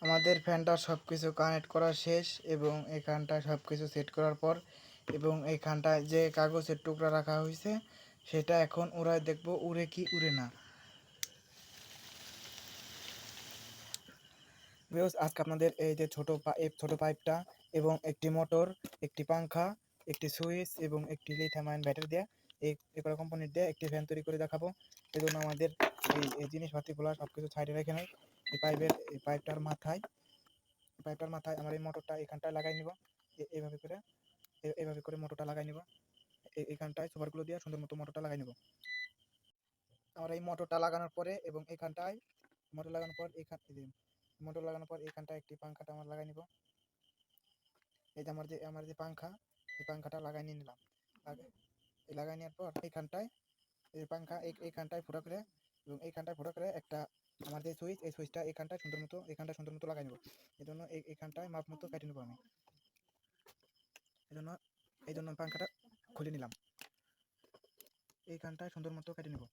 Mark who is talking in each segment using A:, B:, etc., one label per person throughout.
A: আমাদের ফ্যানটা সব কিছু কানেক্ট করা শেষ এবং এখানটায় সব কিছু সেট করার পর এবং এইখানটায় যে কাগজের টুকরা রাখা হয়েছে সেটা এখন উড়ায় দেখব উড়ে কি উড়ে না। আজকে আপনাদের এই যে ছোট পাইপটা এবং একটি মোটর, একটি পাংখা, একটি সুইচ এবং একটি লিথিয়াম আয়ন ব্যাটারি দিয়ে এগুলো কোম্পানির দিয়ে একটি ফ্যান তৈরি করে দেখাবো। এই জন্য আমাদের এই জিনিসপাতিগুলো সব কিছু সাইডে রেখে নেই। এই পাইপটার মাথায় আমার এই মোটরটা এখানটায় লাগাই নিব। এইভাবে করে মোটরটা লাগাই নিব। এইখানটায় সুপারগুলো দিয়ে সুন্দর মতো মোটরটা লাগাই নিব। আমার এই মোটরটা লাগানোর পরে এবং এইখানটায় মোটর লাগানোর পর এইখানটায় একটি পাংখাটা আমার লাগাই নিব। এই যে আমার যে পাংখা, এই পাংখাটা লাগাই নিয়ে নিলাম। লাগাই নেওয়ার পর এইখানটায় এই পাংখা এইখানটায় ফুটা করে এবং এইখানটায় ফুটা করে একটা আমার যে সুইচ, এই সুইচটা এইখানটায় সুন্দর মতো লাগাই নেব। এই জন্য এইখানটায় মাপ মতো কেটে নেবো আমি। এই জন্য পাংখাটা খুলে নিলাম। এইখানটায় সুন্দর মতো কেটে নেব।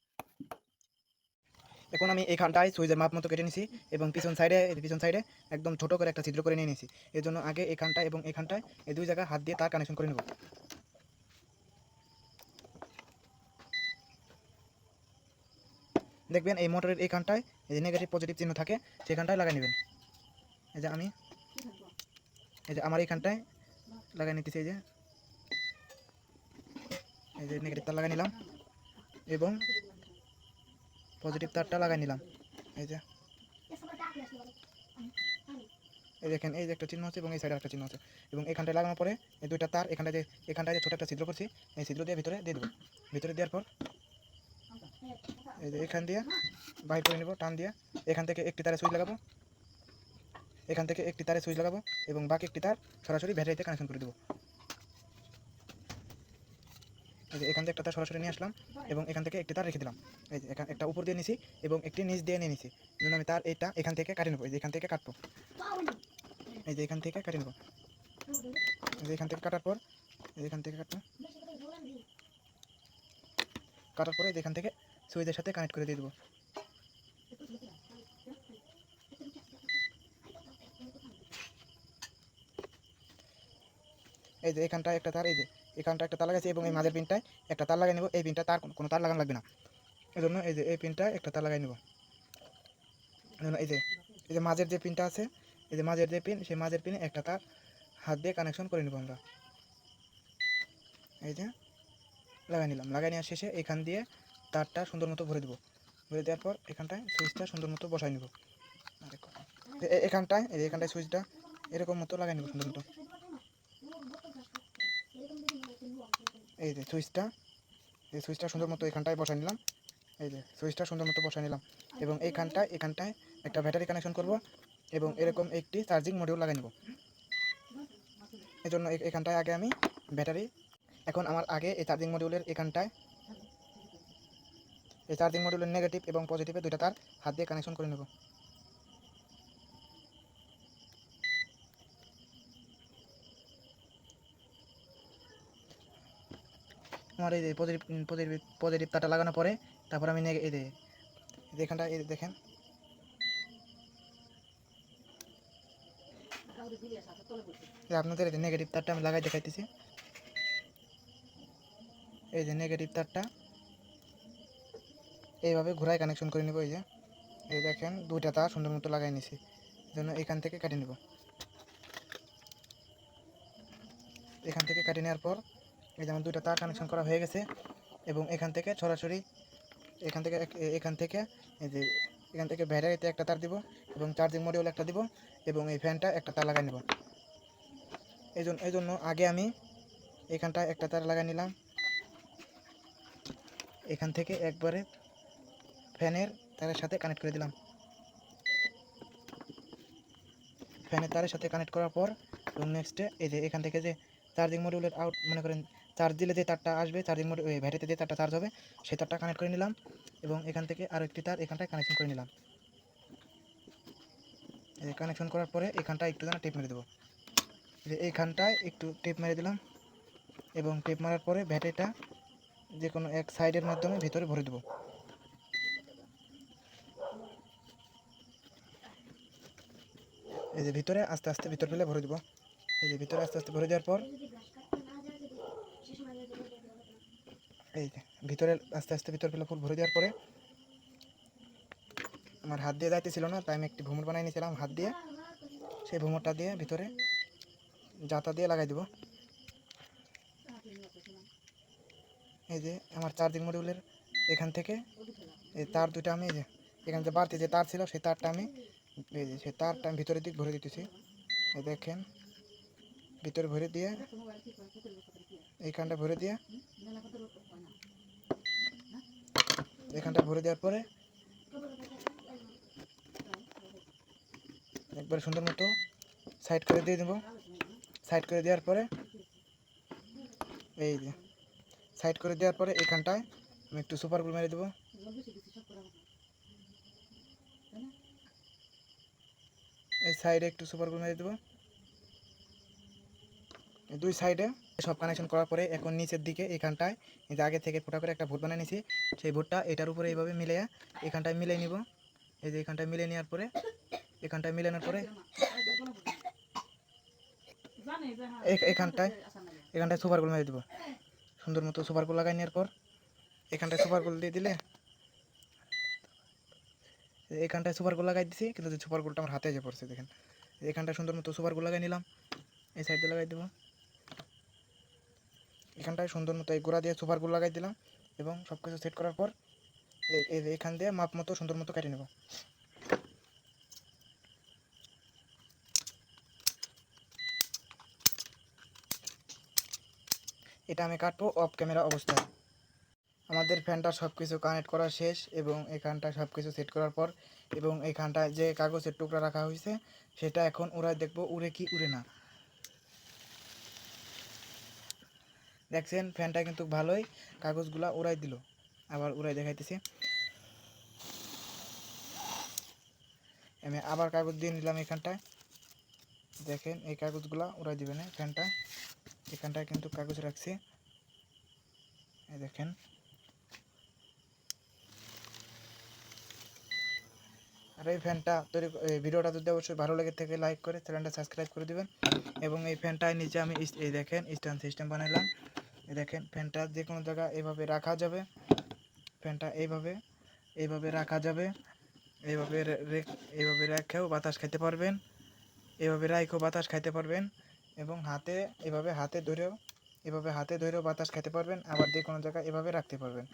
A: এখন আমি এইখানটায় সুইচের মাপ মতো কেটে নিছি এবং পিছন সাইডে একদম ছোট করে একটা ছিদ্র করে নিয়ে নিয়েছি। এর জন্য আগে এইখানটায় এবং এইখানটায় এই দুই জায়গায় হাত দিয়ে তার কানেকশন করে নেব। দেখবেন এই মোটরের এইখানটায় এই যে নেগেটিভ পজিটিভ চিহ্ন থাকে সেখানটায় লাগাই নেবেন। এই যে আমার এইখানটায় লাগাই নিতেছি। এই যে নেগেটিভ তার লাগাই নিলাম এবং পজিটিভ তারটা লাগাই নিলাম। এই দেখেন এই যে একটা চিহ্ন আছে এবং এই সাইডে একটা চিহ্ন আছে এবং এখানটায় লাগানোর পরে এই দুইটা তার এখানটায় যে ছোট একটা ছিদ্র করছি এই ছিদ্র দিয়ে ভিতরে দিয়ে দেবো। ভিতরে দেওয়ার পর এই যে এখান দিয়ে বাইর করে নেব টান দিয়ে। এখান থেকে একটি তারে সুইচ লাগাবো এবং বাকি একটি তার সরাসরি ব্যাটারিতে কানেকশন করে দেবো। এই যে এখান থেকে একটা তার সরাসরি নিয়ে আসলাম এবং এখান থেকে একটি তার রেখে দিলাম। এই যে একটা উপর দিয়ে নিছি এবং একটি নিচ দিয়ে নিয়ে নিছি। যেন আমি তার এইটা এখান থেকে কাটে নেবো। এই যে এখান থেকে কাটবো। এই যে এখান থেকে কাটে নেবো। এই যে এখান থেকে কাটার পর এখান থেকে কাটার পরে এখান থেকে সুইচের সাথে কানেক্ট করে দিয়ে দেবো। এই যে এখানটায় একটা তার, এই যে এখানটা একটা তার লাগাইছি এবং এই মাঝের পিনটায় একটা তার লাগাই নেব। এই পিনটা তার কোনো তার লাগানো লাগবে না। এই জন্য এই যে এই পিনটায় একটা তার লাগাই নেব। এই যে মাঝের যে পিনটা আছে, এই যে মাঝের যে পিন, সেই মাঝের পিনে একটা তার হাত দিয়ে কানেকশন করে নেব আমরা। এই যে লাগাই নিলাম। লাগাই নেওয়ার শেষে এখান দিয়ে তারটা সুন্দর মতো ভরে দেবো। ভরে দেওয়ার পর এখানটায় সুইচটা সুন্দর মতো বসাই নেব। এখানটায় সুইচটা এরকম মতো লাগাই নেব সুন্দর মতো। এই যে সুইচটা সুন্দর মতো এখানটায় বসাই নিলাম। এই যে সুইচটা সুন্দর মতো বসাই নিলাম এবং এখানটায় একটা ব্যাটারি কানেকশন করব এবং এরকম একটি চার্জিং মডিউল লাগাই নেব। এই জন্য এখানটায় আগে আমি ব্যাটারি, এখন আমার আগে এই চার্জিং মডিউলের এখানটায় এই চার্জিং মডিউলের নেগেটিভ এবং পজিটিভে দুইটা তার হাত দিয়ে কানেকশন করে নেব। আমার এই যে পজিটিভ তারটা লাগানোর পরে তারপর আমি এই যে এখানটা এই দেখেন আপনাদের এই যে নেগেটিভ তারটা আমি লাগাই দেখাইতেছি। এই যে নেগেটিভ তারটা এইভাবে ঘোরায় কানেকশন করে নেব। এই দেখেন দুইটা তার সুন্দর মতো লাগাই নিছি। জন্য এখান থেকে কেটে নেব। এখান থেকে কেটে নেওয়ার পর এই যেমন দুইটা তার কানেকশন করা হয়ে গেছে এবং এখান থেকে সরাসরি এখান থেকে এই যে এখান থেকে ব্যাটারিতে একটা তার দিব এবং চার্জিং মডিউল একটা দিব এবং এই ফ্যানটা একটা তার লাগাই নেব। এই জন্য আগে আমি এখানটা একটা তার লাগাই নিলাম। এখান থেকে একবারে ফ্যানের তারের সাথে কানেক্ট করে দিলাম। ফ্যানের তারের সাথে কানেক্ট করার পর এবং নেক্সটে এই যে এখান থেকে যে চার্জিং মডিউলের আউট মনে করেন চার্জ দিলে যে তারটা আসবে, চার্জিং মডিউল ব্যাটারিতে যে তারটা চার্জ হবে সেই তারটা কানেক্ট করে নিলাম এবং এখান থেকে আরও একটি তার এখানটায় কানেকশন করে নিলাম। এই কানেকশন করার পরে এখানটায় একটু যেন টেপ মেরে দেবো। এইখানটায় একটু টেপ মেরে দিলাম এবং টেপ মারার পরে ব্যাটারিটা যে কোনো এক সাইডের মাধ্যমে ভেতরে ভরে দেবো। এই যে ভিতরে আস্তে আস্তে ভিতর ফেলে ভরে দিব। এই যে ভিতরে আস্তে আস্তে ভরে দেওয়ার পর এই যে ভিতরে আস্তে আস্তে ভিতর ফেলে ফুল ভরে দেওয়ার পরে আমার হাত দিয়ে যাইতেছিল না, তাই আমি একটি ভুমুর বানিয়ে নিয়েছিলাম হাত দিয়ে। সেই ভুমুরটা দিয়ে ভিতরে জাতা দিয়ে লাগাই দিব। এই যে আমার চার্জিং মডিউলের এখান থেকে এই তার দুটো আমি এই যে এখানে যে বাড়তি যে তার ছিল সেই তারটা আমি এই যে সেই তারটা আমি ভিতরের দিক ভরে দিতেছি। এই দেখেন ভিতরে ভরে দিয়ে এইখানটা ভরে দিয়ে এখানটা ভরে দেওয়ার পরে একবারে সুন্দর মতো সাইড করে দিয়ে দেবো। সাইড করে দেওয়ার পরে এই যে সাইড করে দেওয়ার পরে এখানটায় আমি একটু সুপার গ্লু মেরে দেবো। এই সাইডে একটু সুপার গ্লু মেরে দেবো। দুই সাইডে সব কানেকশন করার পরে এখন নিচের দিকে এখানটায় এই যে আগে থেকে ফোটা করে একটা ভোট বানিয়ে নিয়েছি, সেই ভোটটা এটার উপরে এইভাবে মিলে এখানটায় মিলিয়ে নিব। এই যে এখানটায় মিলিয়ে নেওয়ার পরে এখানটায় মিলানোর পরে এখানটায় সুপার গোল মেরে দেবো। সুন্দর মতো সুপার গোল লাগাই নেওয়ার পর এখানটায় সুপার গোল দিয়ে দিলে এখানটায় সুপার গোল লাগাই দিছি, কিন্তু সুপার গোলটা আমার হাতে এসে পড়ছে। দেখেন এখানটায় সুন্দর মতো সুপার গোল লাগাই নিলাম। এই সাইডে লাগাই দেবো। এখানটায় সুন্দর মতো এই গোড়া দিয়ে সুপার গোল লাগাই দিলাম এবং সব কিছু সেট করার পর এখান দিয়ে মাপ মতো সুন্দর মতো কেটে নেব। এটা আমি কাটবো অফ ক্যামেরা অবস্থায়। আমাদের ফ্যানটা সব কিছু কানেক্ট করা শেষ এবং এখানটায় সব কিছু সেট করার পর এবং এখানটায় যে কাগজের টুকরা রাখা হয়েছে সেটা এখন উড়ায় দেখবো উড়ে কি উড়ে না। দেখছেন ফ্যানটা কিন্তু ভালোই কাগজগুলা উড়াই দিল। আবার উড়াই দেখাইতেছি। আমি আবার কাগজ দিয়ে নিলাম এখানটায়। দেখেন এই কাগজগুলা উড়াই দিবে না ফ্যানটা। এখানটায় কিন্তু কাগজ রাখছি, এই দেখেন। আর এই ফ্যানটা ভিডিওটা যদি অবশ্যই ভালো লেগে থাকে লাইক করে চ্যানেলটা সাবস্ক্রাইব করে দিবেন। এবং এই ফ্যানটার নিচে আমি এই দেখেন স্ট্যান্ড সিস্টেম বানালাম। এই দেখেন ফ্যানটা যে কোনো জায়গায় এইভাবে রাখা যাবে। ফ্যানটা এইভাবে রাখা যাবে। এইভাবে রেখেও বাতাস খাইতে পারবেন। এইভাবে রাখেও বাতাস খাইতে পারবেন এবং এভাবে হাতে ধরেও বাতাস খেতে পারবেন। আবার যে কোনো জায়গায় এভাবে রাখতে পারবেন।